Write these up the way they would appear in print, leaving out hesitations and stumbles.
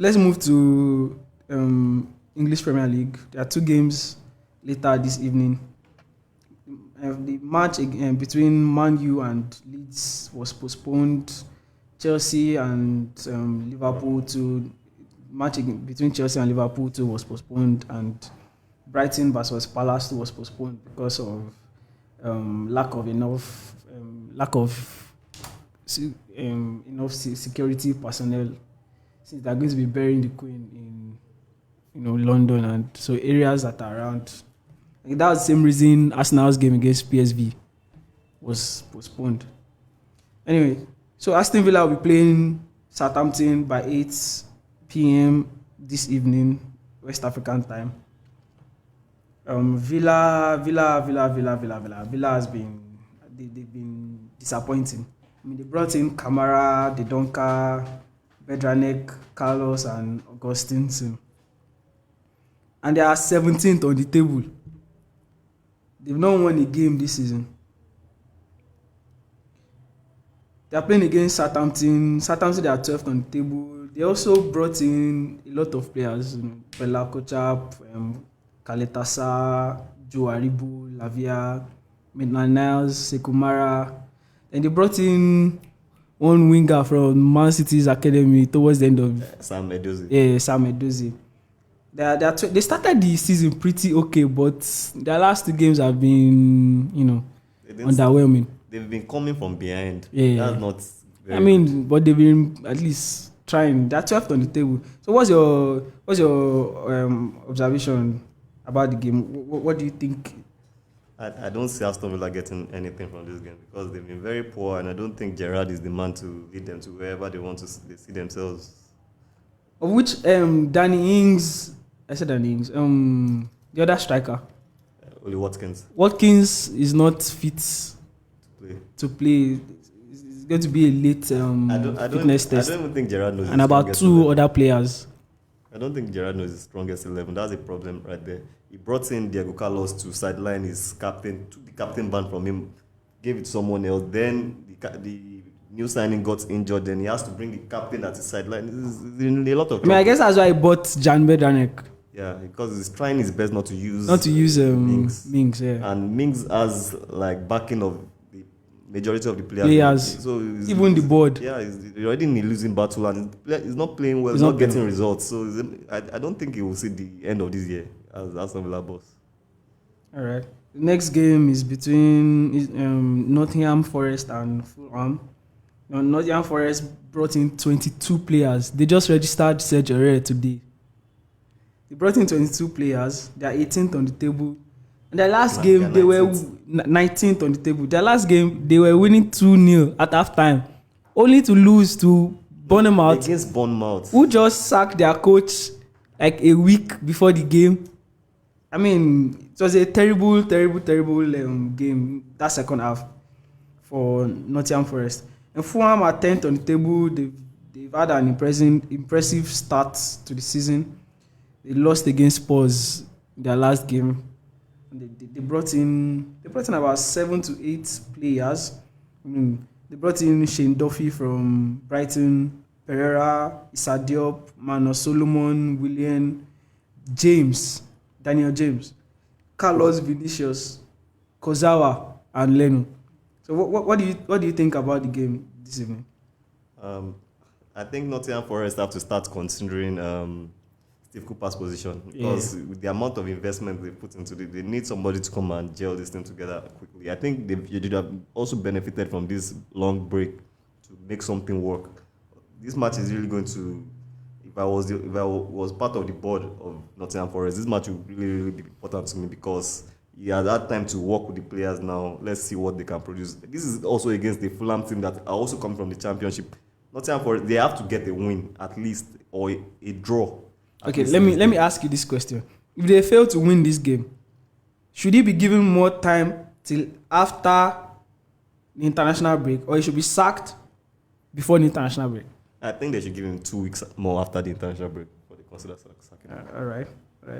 let's move to English Premier League. There are two games later this evening. The match between Man U and Leeds was postponed. Chelsea and Liverpool to match between Chelsea and Liverpool too was postponed, and Brighton versus Palace was postponed because of lack of enough security personnel, since they're going to be burying the Queen in London, and so areas that are around. Like, that was the same reason Arsenal's game against PSV was postponed. Anyway, so Aston Villa will be playing Southampton by 8 p.m. this evening, West African time. Villa has been they've been disappointing. I mean, they brought in Kamara, Dendoncker, Bedranek, Carlos, and Augustin, and they are 17th on the table. They've not won a game this season. They are playing against Southampton. Southampton, they are 12th on the table. They also brought in a lot of players, Bella Kochap, Kaletasa, Joe Aribo, Lavia, Maitland-Niles, Sekumara. And they brought in one winger from Man City's academy towards the end of Sam Edozie. Yeah, Sam Edozie. They started the season pretty okay, but their last two games have been, underwhelming. They've been coming from behind. Yeah. That's not very good. But they've been at least trying. They're 12th on the table. So what's your observation about the game? What do you think? I don't see Aston Villa getting anything from this game because they've been very poor, and I don't think Gerrard is the man to lead them to wherever they want to see themselves. Of which Danny Ings, the other striker, Oli Watkins. Watkins is not fit to play. It's going to be a late fitness test. I don't even think Gerrard knows. And about two other players. I don't think Gerrard knows his strongest 11. That's a problem right there. He brought in Diego Carlos to sideline his captain, took the captain band from him, gave it to someone else. Then the new signing got injured. Then he has to bring the captain at his sideline. It's a lot of trouble. I guess that's why I bought Jan Bedranek. Yeah, because he's trying his best not to use Mings. Yeah. And Mings has like backing of the majority of the players. So even the board. Yeah, he's already in a losing battle, and he's not playing well. He's not getting results. So I don't think he will see the end of this year as Aston Villa boss. All right. The next game is between Nottingham Forest and Fulham. Nottingham Forest brought in 22 players. They just registered Serie A today. They brought in 22 players. They are 18th on the table. And their last game, they were 19th on the table. Their last game, they were winning 2-0 at halftime, only to lose to Bournemouth. Against Bournemouth. Who just sacked their coach like a week before the game. I mean, it was a terrible game, that second half for Nottingham Forest. And Fulham are 10th on the table. They've had an impressive start to the season. They lost against Spurs in their last game. They brought in about 7 to 8 players. They brought in Shane Duffy from Brighton, Pereira, Issa Diop, Mano Solomon, Willian, Daniel James, Carlos Vinicius, Kozawa, and Leno. So what do you think about the game this evening? I think Nottingham Forest have to start considering Steve Cooper's position, because with the amount of investment they put into it, they need somebody to come and gel this thing together quickly. I think they did have also benefited from this long break to make something work. This match is really going to, if I was part of the board of Nottingham Forest, this match would really be important to me, because you had that time to work with the players now. Let's see what they can produce. This is also against the Fulham team that are also coming from the Championship. Nottingham Forest, they have to get a win at least, or a draw. Okay, let me ask you this question. If they fail to win this game, should he be given more time till after the international break, or he should be sacked before the international break? I think they should give him 2 weeks more after the international break before they consider sacking him. All right,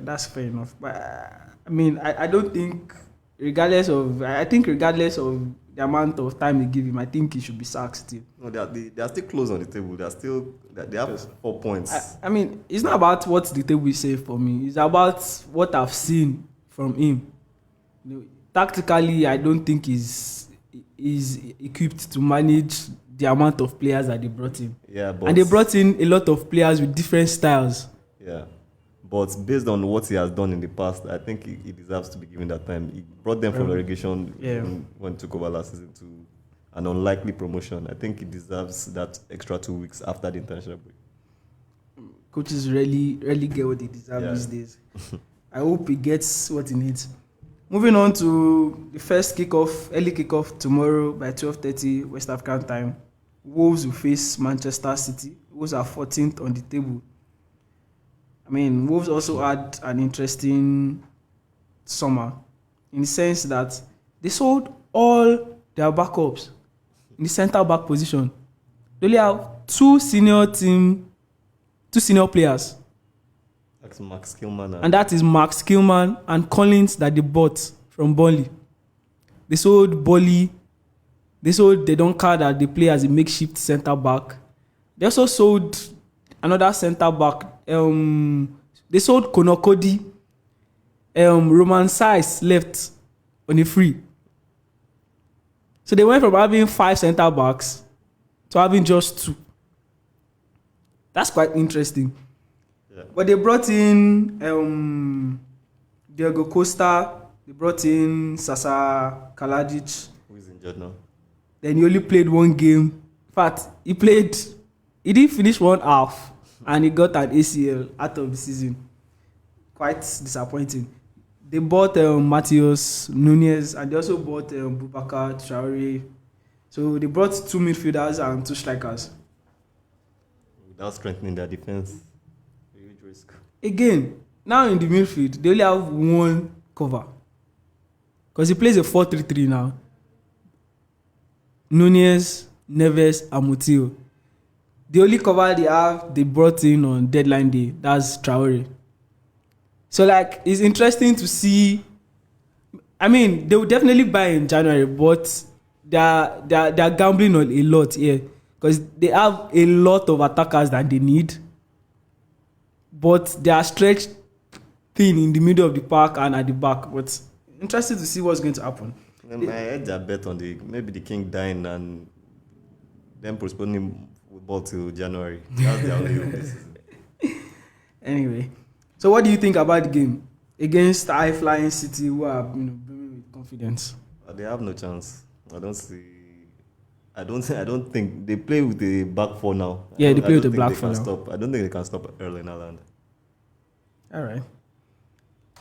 that's fair enough. But I mean, I don't think I think regardless of the amount of time they give him, I think he should be sacked still. No, they are still close on the table. They have 4 points. I mean, it's not about what the table say for me. It's about what I've seen from him. You know, tactically, I don't think he's equipped to manage the amount of players that they brought in. Yeah, but and they brought in a lot of players with different styles. Yeah, but based on what he has done in the past, I think he deserves to be given that time. He brought them from relegation when he took over last season to an unlikely promotion. I think he deserves that extra 2 weeks after the international break. Coaches really get what they deserve these days. I hope he gets what he needs. Moving on to the first early kickoff tomorrow by 12:30 West African time. Wolves will face Manchester City. Wolves are 14th on the table. I mean, Wolves also had an interesting summer in the sense that they sold all their backups in the centre back position. They only have two senior players. That's Max Kilman. And that is Max Kilman and Collins that they bought from Burnley. They sold Bolly. They sold Dedonka that they play as a makeshift centre back. They also sold another centre back. They sold Konokodi. Roman Saiz left on a free. So they went from having 5 centre backs to having just 2. That's quite interesting. Yeah. But they brought in Diego Costa. They brought in Sasa Kalajic. Who is injured now? Then he only played 1 game. In fact, he didn't finish 1 half and he got an ACL out of the season. Quite disappointing. They bought Matheus Nunes and they also bought Boubacar Traoré. So they brought 2 midfielders and 2 strikers. Without strengthening their defense, a huge risk. Again, now in the midfield, they only have 1 cover. Because he plays a 4-3-3 now. Nunes, Neves, and Moutinho. The only cover they brought in on deadline day, that's Traoré. So, it's interesting to see. I mean, they will definitely buy in January, but they're gambling on a lot here. Because they have a lot of attackers that they need. But they are stretched thin in the middle of the park and at the back. But interested to see what's going to happen. I had that bet on maybe the king dying and then postponing football till January. That's the only hope this season. Anyway, so what do you think about the game against high-flying City who are brimming with confidence? They have no chance. I don't think they play with the back 4 now. Yeah, they play with the back 4 now. I don't think they can stop Erling Haaland. All right.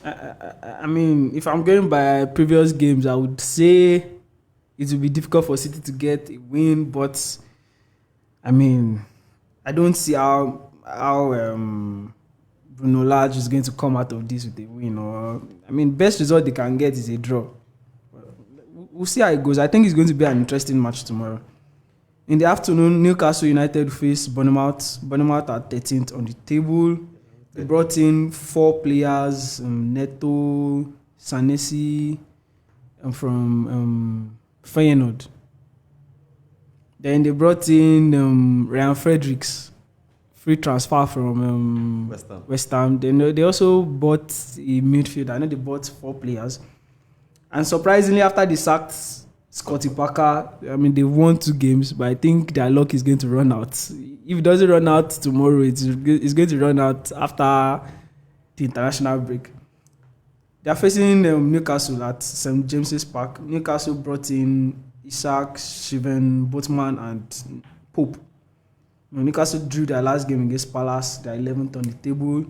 I mean, if I'm going by previous games, I would say it will be difficult for City to get a win, but I mean, I don't see how Bruno Lage is going to come out of this with a win. Best result they can get is a draw. We'll see how it goes. I think it's going to be an interesting match tomorrow. In the afternoon, Newcastle United face Bournemouth. Bournemouth are 13th on the table. They brought in 4 players, Neto, Sanesi, from Feyenoord. Then they brought in Ryan Fredericks, free transfer from West Ham. Then they also bought a midfielder. I know they bought 4 players. And surprisingly, after they sacked Scotty Parker, they won 2 games, but I think their luck is going to run out. If it doesn't run out tomorrow, it's going to run out after the international break. They are facing Newcastle at St. James's Park. Newcastle brought in Isaac, Steven Botman, and Pope. Newcastle drew their last game against Palace. They are 11th on the table.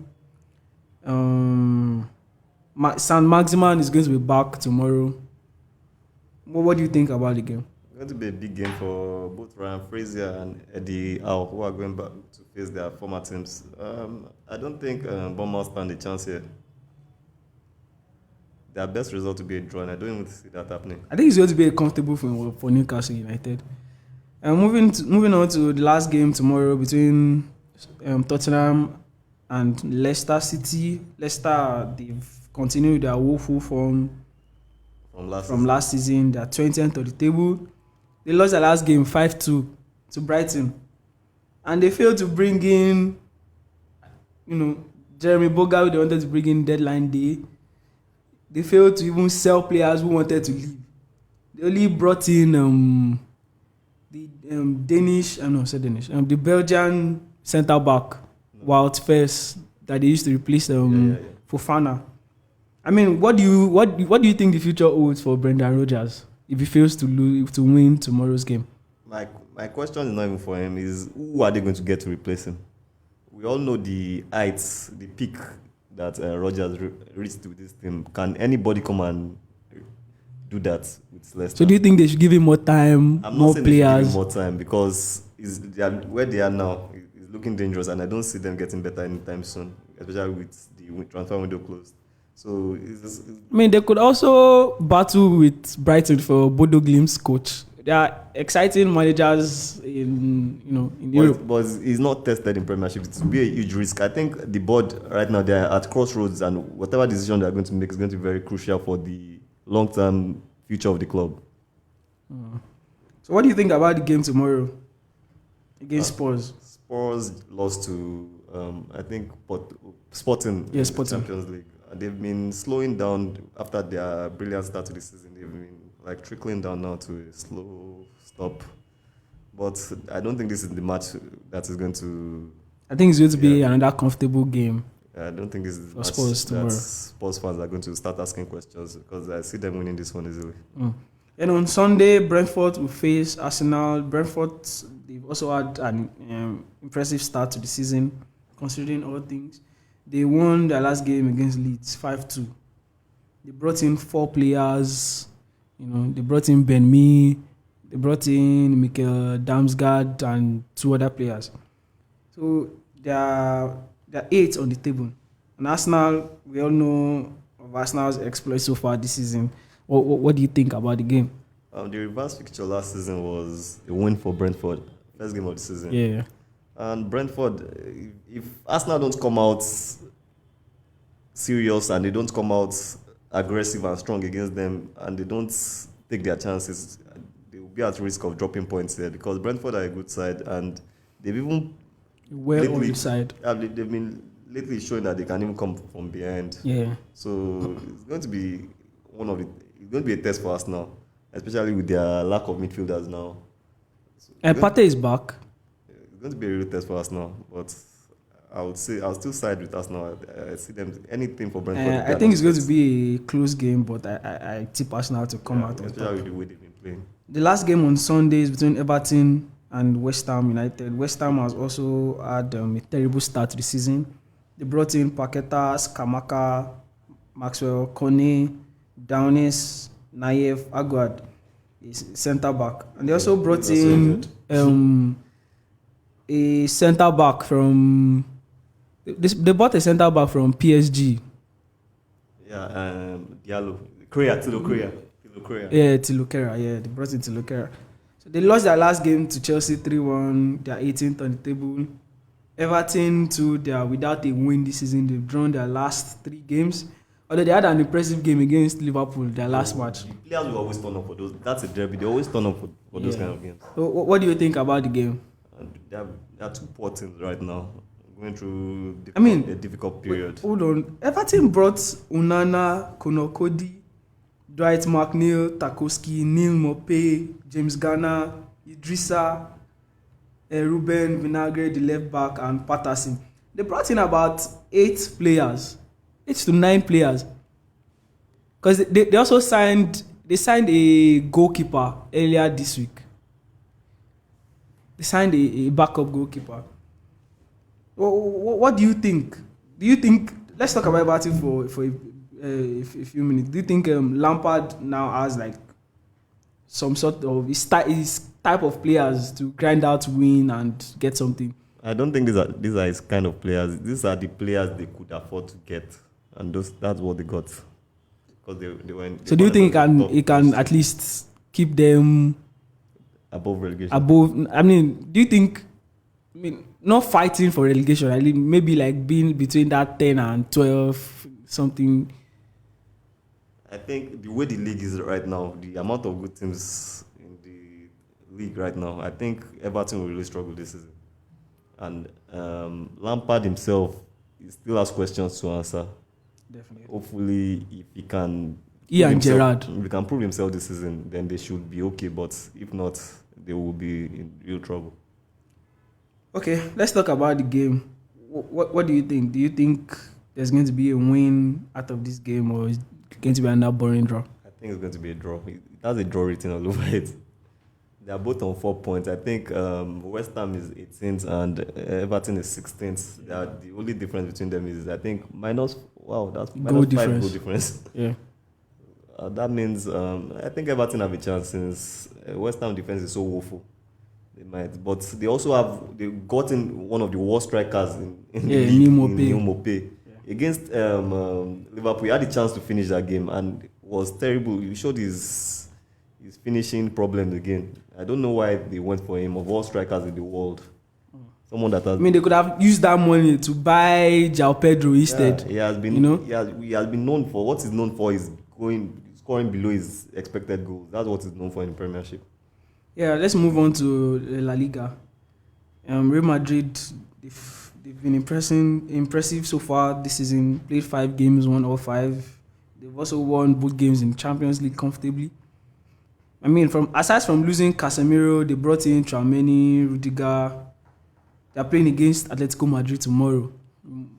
San Maximan is going to be back tomorrow. What do you think about the game? It's going to be a big game for both Ryan Fraser and Eddie Howe, who are going back to face their former teams. I don't think Bournemouth stand a chance here. Their best result will be a draw, and I don't even see that happening. I think it's going to be a comfortable for Newcastle United. Moving on to the last game tomorrow between Tottenham and Leicester City. Leicester, they've continued their woeful form from last season. They are 20th of the table. They lost their last game 5-2 to Brighton. And they failed to bring in, Jeremy Boga, who they wanted to bring in deadline day. They failed to even sell players who wanted to leave. They only brought in the the Belgian centre back, Wout Faes, that they used to replace Fofana. I mean, what do you think the future holds for Brendan Rodgers if he fails to win tomorrow's game? My question is not even for him. Is who are they going to get to replace him? We all know the heights, the peak that Rodgers reached with this team. Can anybody come and do that with Leicester? So do you think they should give him more time, more players? They should give him more time because where they are now is looking dangerous, and I don't see them getting better anytime soon, especially with the transfer window closed. So they could also battle with Brighton for Bodo Glimt's coach. They are exciting managers in Europe. But he's not tested in Premiership. It will be a huge risk. I think the board right now, they are at crossroads, and whatever decision they are going to make is going to be very crucial for the long-term future of the club. So what do you think about the game tomorrow against Spurs? Spurs lost to, I think, Sporting in the Champions League. They've been slowing down after their brilliant start to the season. They've been trickling down now to a slow stop. But I don't think this is the match that is going to... I think it's going to be another comfortable game. I don't think this is the match Spurs tomorrow. that Spurs fans are going to start asking questions, because I see them winning this one easily. And on Sunday, Brentford will face Arsenal. Brentford, they've also had an impressive start to the season, considering all things. They won their last game against Leeds 5-2. They brought in 4 players. They brought in Ben Mee, they brought in Mikel Damsgaard and 2 other players. So they are 8 on the table. And Arsenal, we all know of Arsenal's exploits so far this season. What do you think about the game? The reverse fixture last season was a win for Brentford. First game of the season. Yeah. And Brentford, if Arsenal don't come out serious and they don't come out aggressive and strong against them, and they don't take their chances, they will be at risk of dropping points there, because Brentford are a good side, and they've even on the side. They've been lately showing that they can even come from behind. Yeah. So it's going to be a test for Arsenal, especially with their lack of midfielders now. And Partey is back. It's going to be a real test for Arsenal, but I would say I'll still side with Arsenal. I see them anything for Brentford. I think it's going to be a close game, but I tip Arsenal to come out on top. Especially with the way they've been playing. The last game on Sunday is between Everton and West Ham United. West Ham has also had a terrible start to the season. They brought in Paqueta, Skamaka, Maxwell, Kone, Downes, Nayev, Aguad, centre back, and they also brought in a centre back from. They bought a centre back from PSG. Yeah, Diallo, Tilo Korea. Yeah, Tilo Kera. Yeah, they brought in Tilo Kera. So they lost their last game to Chelsea 3-1. They are 18th on the table. Everton too, they are without a win this season. They've drawn their last 3 games. Although they had an impressive game against Liverpool, their last match. The players will always turn up for those. That's a derby. They always turn up for those kind of games. So what do you think about the game? They are 2 poor teams right now, going through a difficult period. Hold on. Everton brought Unana, Konokodi, Dwight McNeil, Tarkowski, Neil Mopé, James Garner, Idrissa, Ruben Vinagre, the left back, and Patterson. They brought in about 8 players. 8 to 9 players, because they also signed a goalkeeper earlier this week. They signed a backup goalkeeper. What do you think? Let's talk about it for a few minutes. Do you think Lampard now has some sort of his type of players to grind out to win and get something? I don't think these are his kind of players. These are the players they could afford to get. And that's what they got, because they went. So do you think he can at least keep them above relegation? Do you think? Not fighting for relegation. Maybe being between that 10 and 12 something. I think the way the league is right now, the amount of good teams in the league right now, I think Everton will really struggle this season. And Lampard himself, he still has questions to answer. Definitely. Hopefully, if he can, And Gerrard. if he can prove himself this season, then they should be okay. But if not, they will be in real trouble. Okay, let's talk about the game. What do you think? Do you think there's going to be a win out of this game, or is it going to be another boring draw? I think it's going to be a draw. It has a draw written all over it. They are both on 4 points. I think West Ham is 18th and Everton is 16th. The only difference between them is, I think, that's minus goal 5 difference. goal difference. Yeah. That means I think Everton have a chance since West Ham defense is so woeful. They might, but they've gotten one of the worst strikers in the league, Mope. Against Liverpool. He had a chance to finish that game and it was terrible. He showed his finishing problems again. I don't know why they went for him, of all strikers in the world. Someone that has. They could have used that money to buy João Pedro instead. He has been. He has been known for what he's known for is scoring below his expected goals. That's what he's known for in the Premiership. Yeah, let's move on to La Liga. Real Madrid, they've been impressive so far this season. Played 5 games, won all 5. They've also won both games in Champions League comfortably. Aside from losing Casemiro, they brought in Tchouaméni, Rudiger. They are playing against Atletico Madrid tomorrow.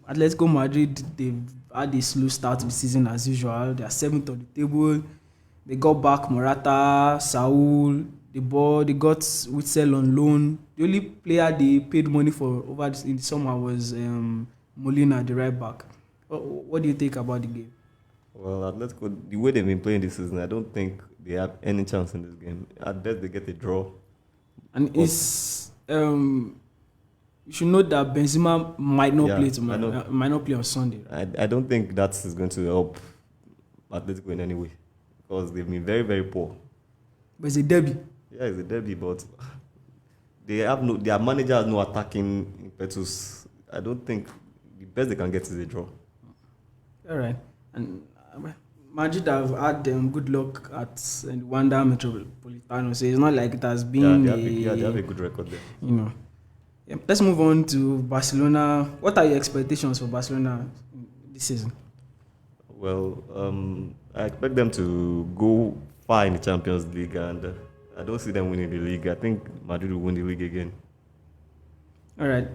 Atletico Madrid, they've had a slow start to the season as usual. They are 7th on the table. They got back Morata, Saul. They got Witsel on loan. The only player they paid money for in the summer was Molina, the right back. What do you think about the game? Well, Atletico, the way they've been playing this season, I don't think they have any chance in this game. At best, they get a draw. And it's you should note that Benzema might not play tomorrow. Might not play on Sunday. I don't think that is going to help Atletico in any way because they've been very, very poor. But it's a derby. Yeah, it's a derby, but their manager has no attacking impetus. I don't think the best they can get is a draw. All right, and Madrid have had good luck at Wanda Metropolitano, so it's not like it has been. They have a good record there. Yeah, let's move on to Barcelona. What are your expectations for Barcelona this season? Well, I expect them to go far in the Champions League, and I don't see them winning the league. I think Madrid will win the league again. All right.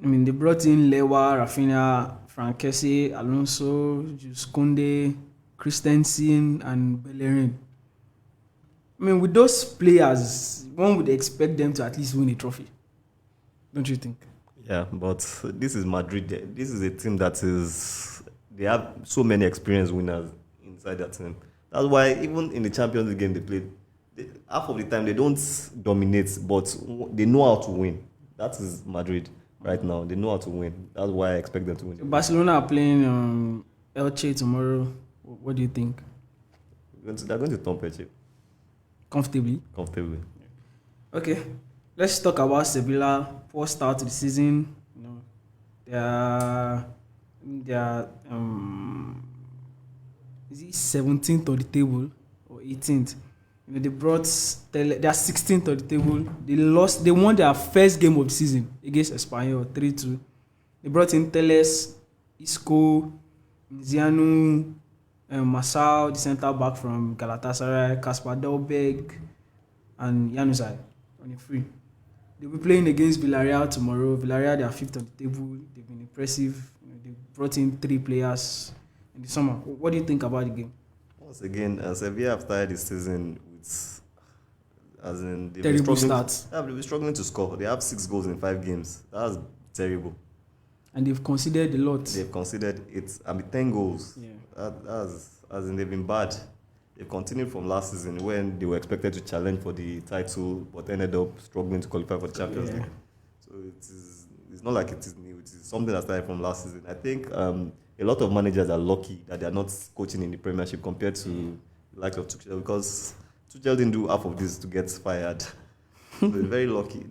They brought in Lewa, Rafinha, Frankesi, Alonso, Jules Koundé, Christensen, and Bellerin. With those players, one would expect them to at least win a trophy. Don't you think? Yeah, but this is Madrid. This is a team they have so many experienced winners inside that team. That's why even in the Champions League game they played, half of the time they don't dominate, but they know how to win. That is Madrid right now. They know how to win. That's why I expect them to win. Barcelona are playing Elche tomorrow. What do you think? They're going to thump Elche. Comfortably? Comfortably. Okay. Let's talk about Sevilla. Poor start to the season. They are is it 17th on the table or 18th? They brought they are 16th on the table. They won their first game of the season against Espanyol 3-2. They brought in Teles, Isco, Zianu, Masao, the centre back from Galatasaray, Kasper Dolberg, and Januzaj on a free. They'll be playing against Villarreal tomorrow. Villarreal, they are 5th on the table. They've been impressive. They brought in 3 players in the summer. What do you think about the game? Once again, Sevilla have started the season with, terrible starts. They've been struggling to score. They have 6 goals in 5 games. That's terrible. And they've conceded a lot. They've conceded 10 goals. Yeah. They've been bad. They continued from last season when they were expected to challenge for the title, but ended up struggling to qualify for the Champions League. So it's not like it is new. It is something that started from last season. I think a lot of managers are lucky that they are not coaching in the Premiership compared to the likes of Tuchel, because Tuchel didn't do half of this to get fired. So they're very lucky.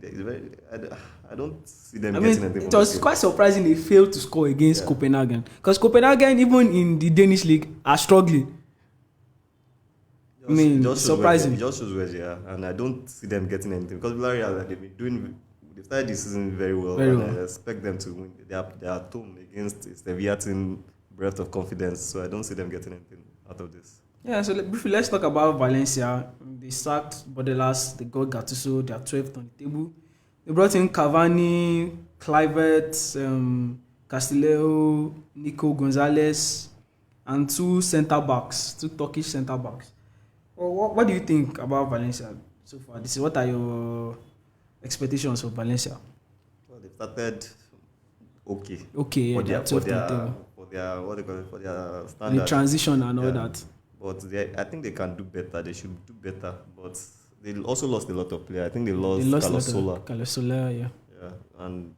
I don't see them getting anything. It was quite surprising they failed to score against Copenhagen, because Copenhagen, even in the Danish league, are struggling. I mean, surprising. It just shows where they are, and I don't see them getting anything because Villarreal, they've started this season very well, Very and well. I expect them to win. They are at home against a Sevilla team, breath of confidence. So I don't see them getting anything out of this. Yeah, so briefly, let's talk about Valencia. They sacked Bordelas, they got Gattuso, they are 12th on the table. They brought in Cavani, Kluivert, Castillejo, Nico Gonzalez, and two Turkish centre backs. What do you think about Valencia so far? What are your expectations for Valencia? Well, they started okay. Okay, yeah, for their, they're 12th on the table. what they call it, for their The standard. transition and all that. But I think they can do better. They should do better. But they also lost a lot of players. I think they lost Carlos Sola. Carlos Sola, yeah. Yeah, and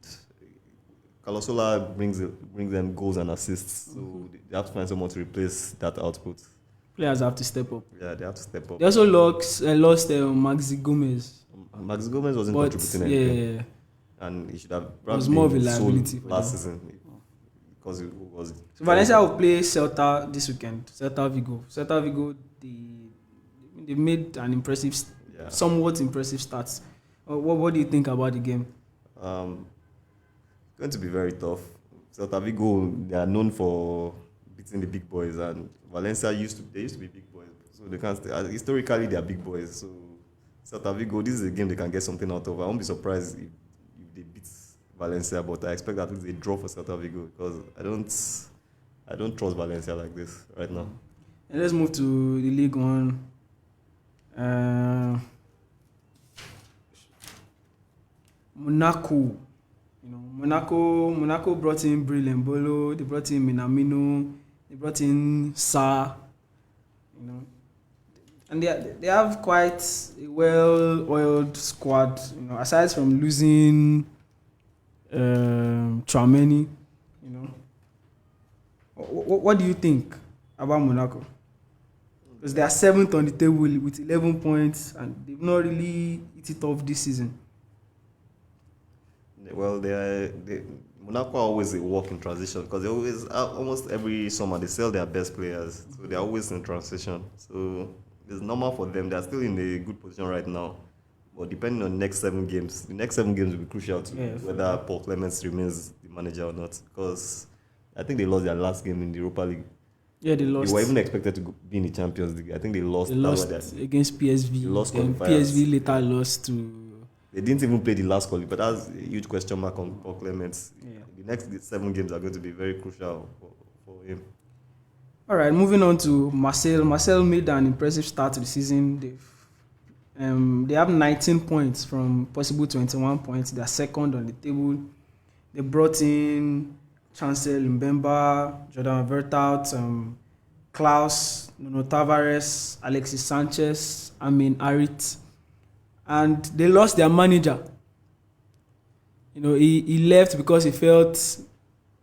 Carlos Sola brings them goals and assists. So they have to find someone to replace that output. Players have to step up. Yeah, they have to step up. They also lost Maxi Gomez. Max Gomez wasn't But contributing anything. yeah, And he should have was more of a been liability sold for last them. season because it was. so Valencia will play Celta this weekend. Celta Vigo, they made an impressive, somewhat impressive start. What do you think about the game? Going to be very tough. Celta Vigo, they are known for beating the big boys, and Valencia used to be big boys, so they can't stay. Historically, they are big boys. So Celta Vigo, this is a game they can get something out of. I won't be surprised if they beat Valencia, but I expect that it's a draw for Celta Vigo because I don't trust Valencia like this right now. And let's move to the Ligue 1. Monaco. Monaco brought in Bril Mbolo, they brought in Minamino, they brought in Sa, and they have quite a well-oiled squad. Aside from losing Tchouaméni, What do you think about Monaco? Because they are 7th on the table with 11 points, and they've not really hit it off this season. Well, Monaco are always a work in transition because they always, almost every summer, they sell their best players. So they're always in transition. So it's normal for them. They're still in a good position right now. But depending on the next 7 games will be crucial to whether Paul Clements remains the manager or not. Because I think they lost their last game in the Europa League. Yeah, they lost. They were even expected to be in the Champions League. I think they lost. They lost against PSV. They lost and PSV later lost to... They didn't even play the last quality, but that's a huge question mark on Paul Clements. Yeah. The next 7 games are going to be very crucial for him. All right, moving on to Marseille. Marseille made an impressive start to the season. They have 19 points from possible 21 points. They are 2nd on the table. They brought in Chancel Mbemba, Jordan Vertout, Klaus, Nuno Tavares, Alexis Sanchez, Amin Harit. And they lost their manager. He left because he felt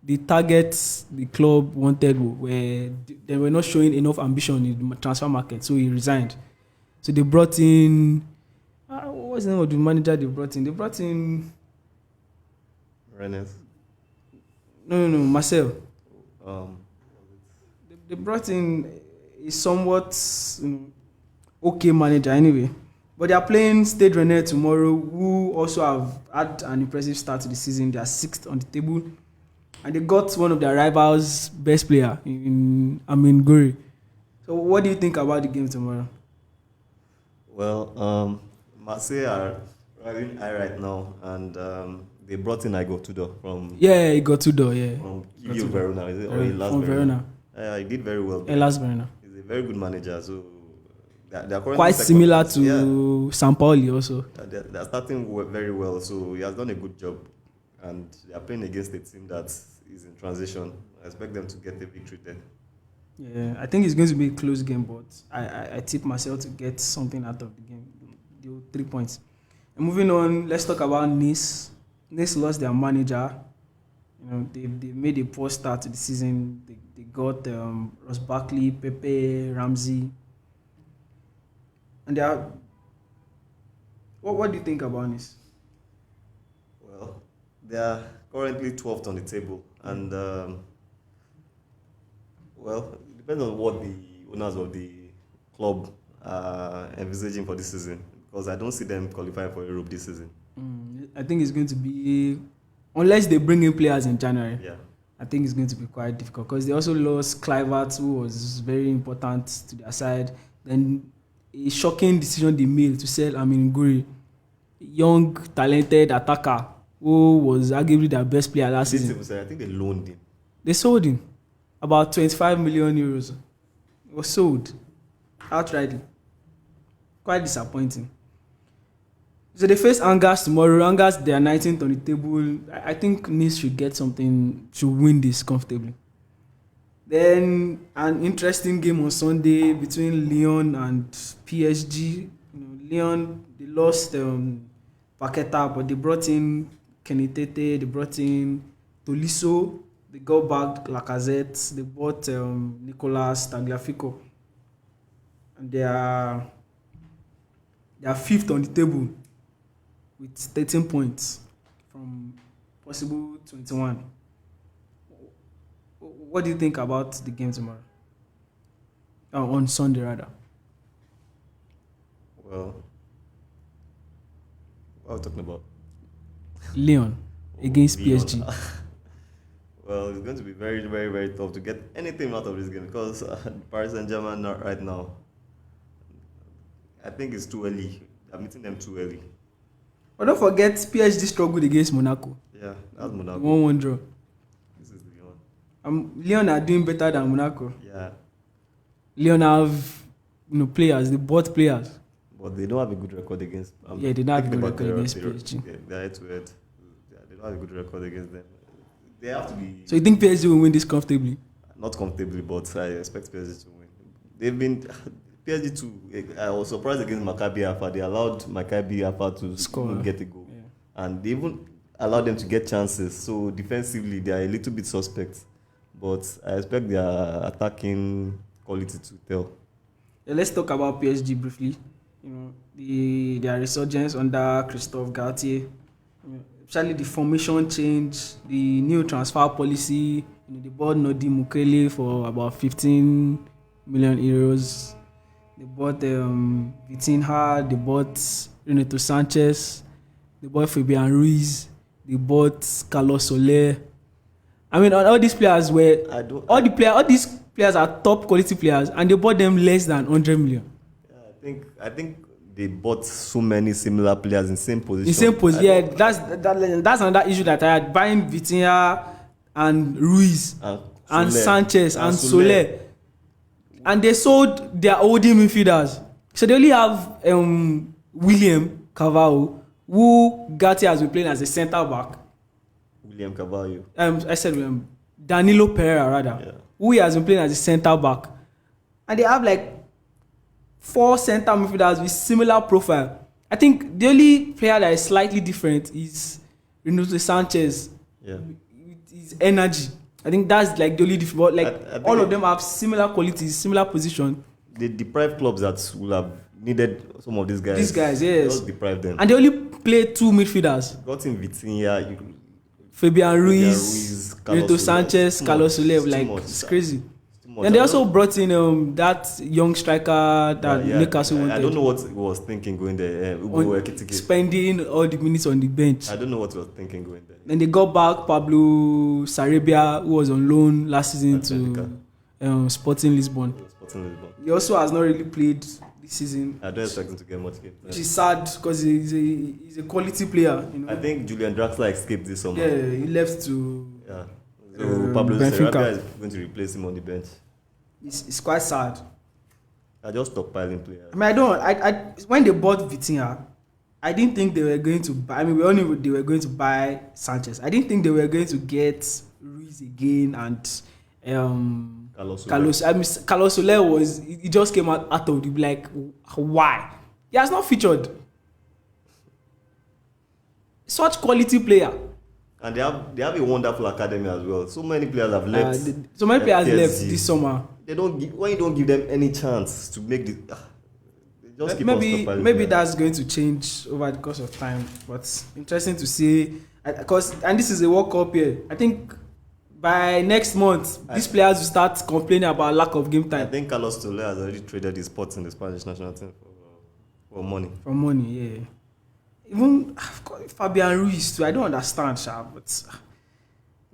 the targets the club wanted they were not showing enough ambition in the transfer market, so he resigned. So they brought in... what was the name of the manager they brought in? They brought in... Rennes? No, Marcel. They brought in a somewhat okay manager anyway. But they are playing Stade Rennais tomorrow, who also have had an impressive start to the season. They are 6th on the table. And they got one of their rivals' best player in Amin Gouiri. So what do you think about the game tomorrow? Well, Marseille are riding high right now, and they brought in Igor Tudor from... Yeah, Igor Tudor, yeah. From Kivio Verona, is it? Or from Verona. Yeah, he did very well. Hellas Verona. He's a very good manager, so... They're quite similar to Sampaoli also. They're starting very well, so he has done a good job. And they are playing against a team that is in transition. I expect them to get a victory there. Yeah, I think it's going to be a close game, but I tip myself to get something out of the game. 3 points. And moving on, let's talk about Nice. Nice lost their manager. They made a poor start to the season. They got Ross Barkley, Pepe, Ramsey. And they are... What do you think about Nice? Well, they are currently 12th on the table. And, well, it depends on what the owners of the club envisaging for this season? Because I don't see them qualifying for Europe this season. I think it's going to be, unless they bring in players in January. Yeah. I think it's going to be quite difficult because they also lost Kluivert, who was very important to their side. Then a shocking decision they made to sell Amin Guri, young, talented attacker who was arguably their best player last season. I think they loaned him. They sold him about 25 million euros. It was sold outrightly. Quite disappointing. So they face Angers tomorrow. Angers, they are 19th on the table. I think Nice should get something to win this comfortably. Then an interesting game on Sunday between Lyon and PSG. Lyon, they lost Paqueta, but they brought in Kenitete, they brought in Tolisso, they got back Lacazette, they bought Nicolas Tagliafico. And they are 5th on the table with 13 points from possible 21. What do you think about the game tomorrow? On Sunday, rather. Well, what are we talking about? Lyon against Lyon. PSG. Well, it's going to be very, very, very tough to get anything out of this game because Paris Saint-Germain right now, I think it's too early. I'm meeting them too early. But don't forget, PSG struggled against Monaco. Yeah, that's Monaco. 1-1 draw. This is Lyon. Lyon are doing better than Monaco. Yeah. Lyon have players, they bought players. But they don't have a good record against. They don't have a good record against PSG. Yeah, they're head to head. Yeah, they don't have a good record against them. They have to be. So you think PSG will win this comfortably? Not comfortably, but I expect PSG to win. They've been PSG too. I was surprised against Maccabi Haifa. They allowed Maccabi Haifa to score, get a goal, and they even allowed them to get chances. So defensively, they are a little bit suspect, but I expect their attacking quality to tell. Yeah, let's talk about PSG briefly. Their resurgence under Christophe Galtier. Especially the formation change, the new transfer policy. They bought Nodi Mukele for about 15 million euros. They bought Vitinha, they bought Renato Sanchez, they bought Fabian Ruiz, they bought Carlos Soler. I mean, all these players were all these players are top quality players, and they bought them less than 100 million. Yeah, I think they bought so many similar players in same position. In same position, yeah. That's another issue that I had. Buying Vitinha and Ruiz and Sanchez and Soler. And they sold their holding midfielders. So they only have William Carvalho, who Gatti has been playing as a centre back. William Carvalho. I said Danilo Pereira, rather, who he has been playing as a centre back. And they have like 4 centre midfielders with similar profile. I think the only player that is slightly different is Renato Sanchez. Yeah. With his energy. I think that's like the only difference. Like all of them have similar qualities, similar position. They deprive clubs that will have needed some of these guys. These guys, yes. Just deprive them. And they only play 2 midfielders. Got in Vitinha, Fabian Ruiz, Renato Sanchez, Carlos Soler. Like it's crazy. And they also brought in that young striker that Newcastle wanted. I don't know what he was thinking going there. Spending all the minutes on the bench. I don't know what he was thinking going there. Then they got back Pablo Sarabia, who was on loan last season to Sporting Lisbon. He also has not really played this season. I don't expect him to get much game. Which is sad because he's a quality player. I think Julian Draxler escaped this summer. Yeah, he left to. Yeah. So Pablo Sarabia is going to replace him on the bench. It's quite sad. I just stockpiling players. I mean, I when they bought Vitinha, I didn't think they were going to buy. I mean, we all knew they were going to buy Sanchez. I didn't think they were going to get Ruiz again and Carlos. I mean, Carlos Soler was. He just came out of the like, why? He has not featured. Such quality player. And they have a wonderful academy as well. So many players have left. So many players left this summer. Why you don't give them any chance to make the? They just keep maybe that's going to change over the course of time. But interesting to see, and this is a World Cup year. I think by next month, these players will start complaining about lack of game I time. think Carlos Soler has already traded his spots in the Spanish national team for money. For money, yeah. Even Fabian Ruiz too. I don't understand, Sha, but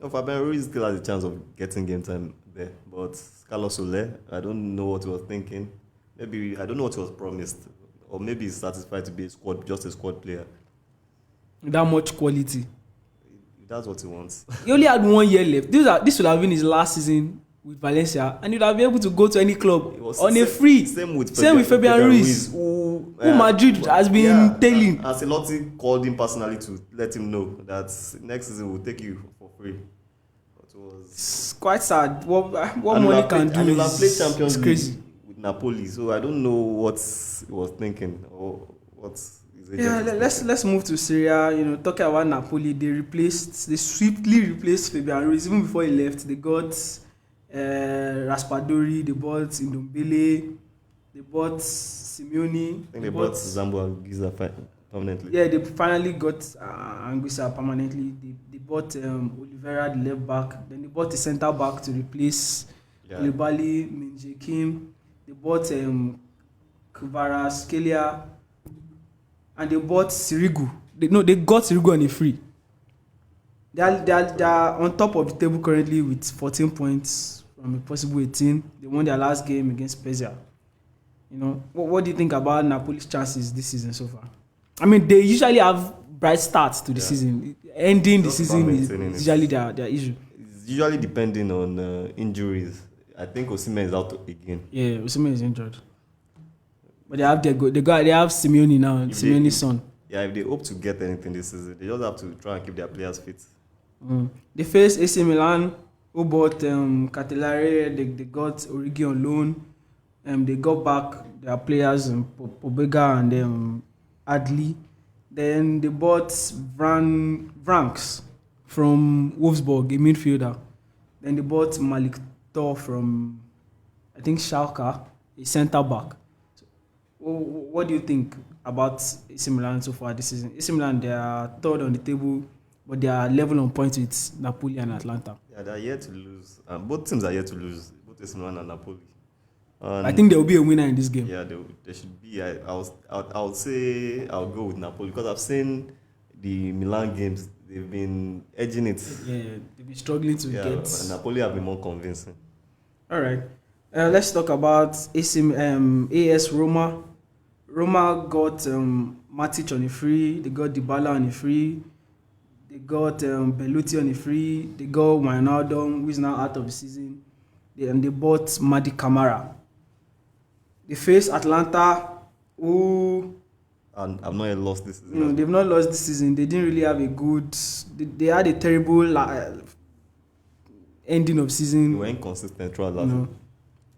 No, Fabian Ruiz still has a chance of getting game time there, but Carlos Soler, I don't know what he was thinking. Maybe I don't know what he was promised, or maybe he's satisfied to be just a squad player. that much quality. That's what he wants. He only had 1 year left. This would have been his last season with Valencia, and he'd have been able to go to any club on a free. Same with Fabian Ruiz, who Madrid has been telling. Ancelotti called him personally to let him know that next season we'll take you for free. It's quite sad. What money can do is crazy. With Napoli, so I don't know what he was thinking or what. Let's move to Serie A. Talking about Napoli, they swiftly replaced Fabian Ruiz. Even before he left, they got Raspadori, they bought Ndombele, they bought Simeone. I think they bought Zambo and Giza permanently. Yeah, they finally got Anguissa permanently. They bought Oliveira, the left back. Then they bought the centre back to replace Koulibaly, Menjekim. They bought Kvaratskhelia. And they bought Sirigu. They got Sirigu on a free. They are on top of the table currently with 14 points from a possible 18. They won their last game against Spurs. What do you think about Napoli's chances this season so far? I mean, they usually have bright starts to the season. Ending the season is usually their issue. It's usually depending on injuries. I think Osimhen is out again. Yeah, Osimhen is injured. But they have they have Simeone now, Simeone's son. Yeah, if they hope to get anything this season, they just have to try and keep their players fit. They faced AC Milan, who bought Catelare. They got Origi on loan. They got back their players, Pobega and Adli. Then they bought Vranks from Wolfsburg, a midfielder. Then they bought Malik Tor from, I think, Schalke, a centre back. What do you think about AC Milan so far this season? AC Milan, they are third on the table, but they are level on points with Napoli and Atlanta. Yeah, they are yet to lose. Both teams are yet to lose, both AC Milan and Napoli. I think there will be a winner in this game. Yeah, there should be. I would say I'll go with Napoli because I've seen the Milan games. They've been edging it. Yeah, they've been struggling to get. Napoli have been more convincing. All right, let's talk about AS Roma. Roma got Matic on a free. They got Dybala on a free. They got Belotti on a free. They got Wijnaldum, who is now out of the season. And they bought Madi Camara. They faced Atlanta, who... And I've not yet lost this season. They've not lost this season. They didn't really have a good... They had a terrible ending of season. They were inconsistent throughout that.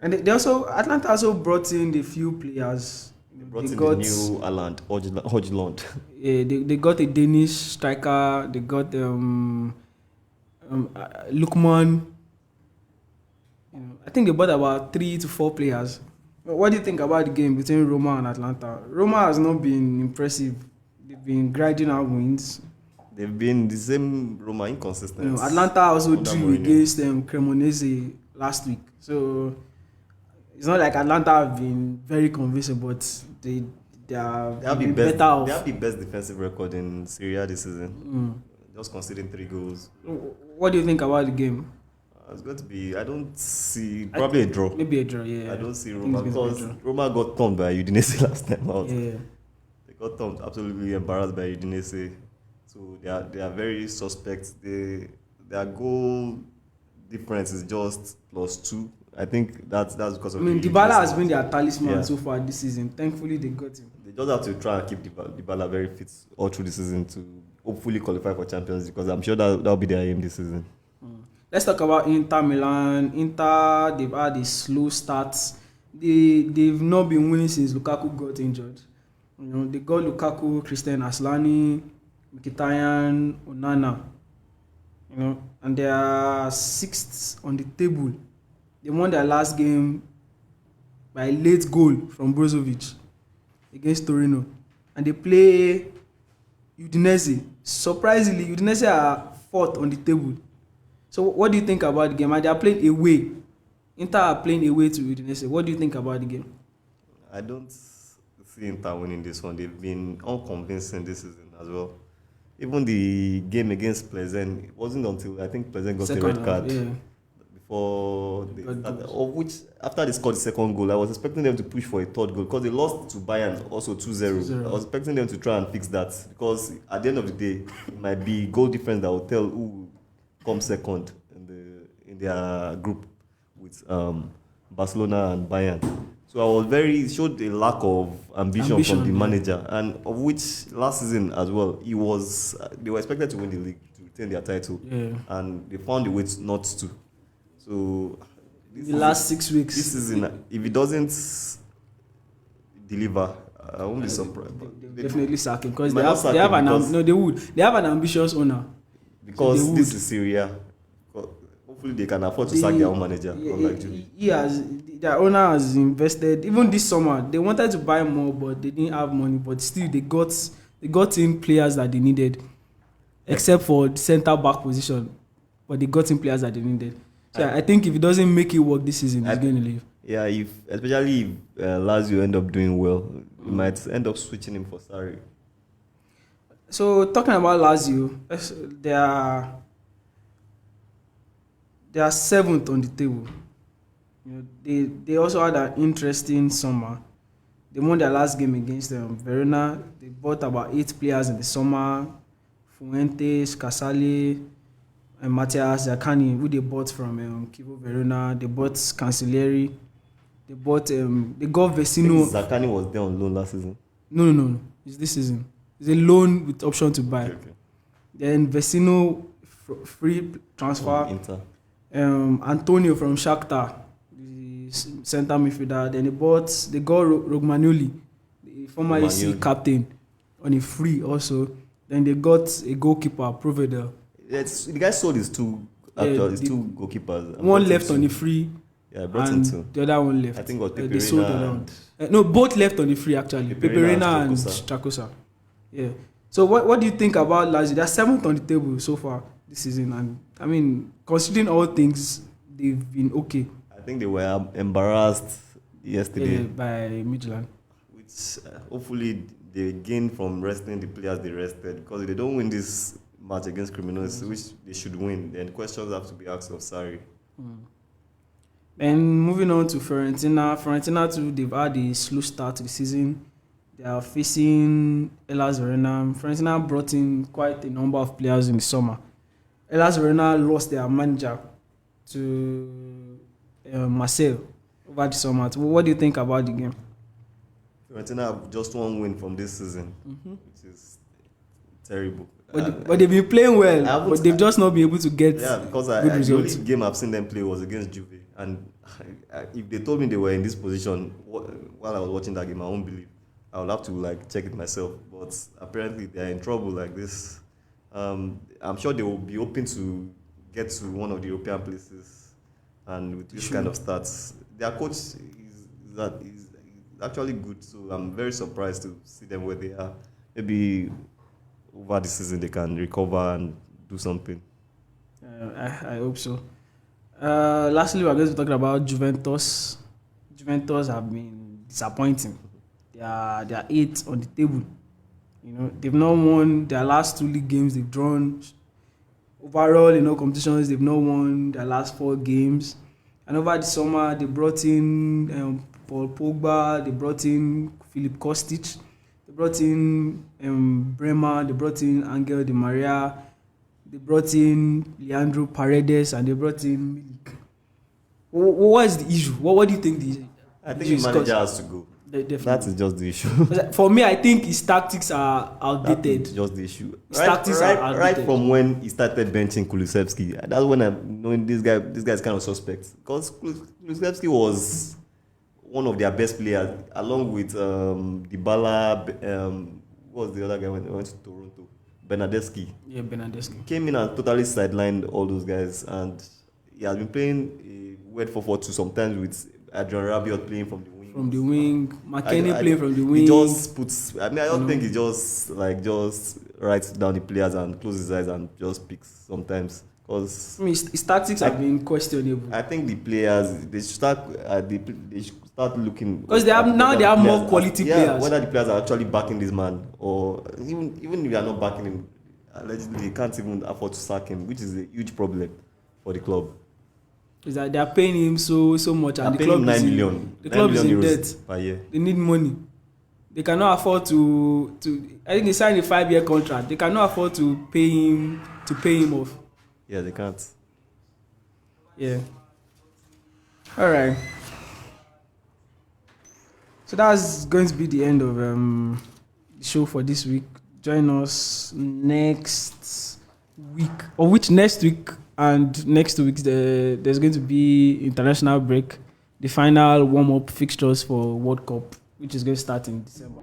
And Atlanta also brought in a few players. They got the new Haland, Hodgland. Yeah, they got a Danish striker. They got Lukman. I think they bought about 3 to 4 players. What do you think about the game between Roma and Atlanta? Roma has not been impressive. They've been grinding out wins. They've been the same Roma, inconsistent. Atlanta also drew against Cremonese last week. So it's not like Atlanta have been very convincing, but they have the best defensive record in Serie A this season. Just conceding 3 goals. What do you think about the game? It's going to be, I don't see, probably a draw. Maybe a draw, yeah. I don't see Roma because Roma got thumped by Udinese last time out. Yeah. They got thumped, absolutely embarrassed by Udinese. So they are very suspect. Their goal difference is just +2. I think that's because of. Dybala has been their talisman so far this season. Thankfully, they got him. They just have to try and keep Dybala very fit all through the season to hopefully qualify for Champions League because I'm sure that'll be their aim this season. Let's talk about Inter Milan. Inter, they've had a slow start. They've not been winning since Lukaku got injured. They got Lukaku, Christian Aslani, Mkhitaryan, Onana. And they are 6th on the table. They won their last game by a late goal from Brozovic against Torino. And they play Udinese. Surprisingly, Udinese are 4th on the table. So what do you think about the game? And they are playing away. Inter are playing away to Udinese. What do you think about the game? I don't see Inter winning this one. They've been unconvincing this season as well. Even the game against Pleasant, it wasn't until I think Pleasant got a red card before they started, of which after they scored the second goal, I was expecting them to push for a third goal because they lost to Bayern also 2-0. I was expecting them to try and fix that because at the end of the day, it might be goal difference that will tell who comes second in their group with Barcelona and Bayern. So I was showed a lack of ambition from the manager, and of which last season as well, they were expected to win the league to retain their title, and they found a way not to. So the last 6 weeks, this season, if it doesn't deliver, I won't be surprised. They definitely sack him because they have an ambitious owner. Because so this is Serie A. Hopefully they can afford to sack their own manager. Their owner has invested. Even this summer, they wanted to buy more, but they didn't have money. But still, they got in players that they needed, except for the centre back position. But they got in players that they needed. So I think if it doesn't make it work this season, he's going to leave. Yeah, especially if Lazio end up doing well, you might end up switching him for Sarri. So talking about Lazio, they are 7th on the table. You know, they also had an interesting summer. They won their last game against Verona. They bought about 8 players in the summer: Fuentes, Casale, and Matthias Zaccani, who they bought from Kivo Verona. They bought Cancellieri. They got Vecino. Zaccani was there on loan last season. No. It's this season. It's a loan with option to buy. Okay. Then Vecino, free transfer. Inter. Antonio from Shakhtar, the centre midfielder. Then they got Romagnoli, the former AC captain, on a free also. Then they got a goalkeeper, Provedel. The guy sold his two goalkeepers. One left on the free. Yeah, Brighton too. The other one left. I think it was Peperina. They sold the other one. No, both left on the free actually. Peperina and Trakosa. Yeah. So what do you think about Lazio? They're 7th on the table so far this season, and I mean, considering all things, they've been okay. I think they were embarrassed yesterday by Midland, which hopefully they gain from resting the players they rested, because if they don't win this match against Criminals, which they should win, then questions have to be asked of Sarri. Then moving on to Fiorentina too, they've had a slow start to the season. They are facing Hellas Verona. Fiorentina brought in quite a number of players in the summer. Hellas Verona lost their manager to Marseille over the summer. What do you think about the game? Fiorentina have just one win from this season, which is terrible. But they've been playing well, but they've just not been able to get because good results. The only game I've seen them play was against Juve. And if they told me they were in this position while I was watching that game, I won't believe. I will have to check it myself. But apparently they are in trouble like this. I'm sure they will be hoping to get to one of the European places, and with this kind of stats, their coach is actually good. So I'm very surprised to see them where they are. Maybe over the season they can recover and do something. I hope so. Lastly, we're going to be talking about Juventus. Juventus have been disappointing. They are 8th on the table. You know, they've not won their last 2 league games. They've drawn overall in all competitions. They've not won their last 4 games. And over the summer, they brought in Paul Pogba. They brought in Filip Kostic. They brought in Bremer. They brought in Angel Di Maria. They brought in Leandro Paredes, and they brought in Milik. What is the issue? What do you think I think the manager has to go. That is just the issue. For me, I think his tactics are outdated. That's just the issue. Right from when he started benching Kulusevski, that's when I'm knowing this guy is kind of suspect. Because Kulusevski was one of their best players, along with Dybala. What was the other guy when they went to Toronto? Bernardeschi. Yeah, Bernardeschi. Came in and totally sidelined all those guys, and he has been playing a weird 4-4-2 sometimes with Adrian Rabiot playing from the wing. From the wing, McKennie playing from the wing. He just puts. I don't think he just writes down the players and closes his eyes and just picks sometimes. Because I mean, his tactics have been questionable. I think the players they should start looking Because they have more quality players. Whether the players are actually backing this man or even if they are not backing him, allegedly they can't even afford to sack him, which is a huge problem for the club. Is that they are paying him so much, and the club is 9 million. The club is in debt per year. They need money. They cannot afford to. I think they signed a 5-year contract. They cannot afford to pay him off. Yeah, they can't. Yeah. All right. So that's going to be the end of the show for this week. Join us next week, or which next week and next 2 weeks. There's going to be international break, the final warm-up fixtures for World Cup, which is going to start in December.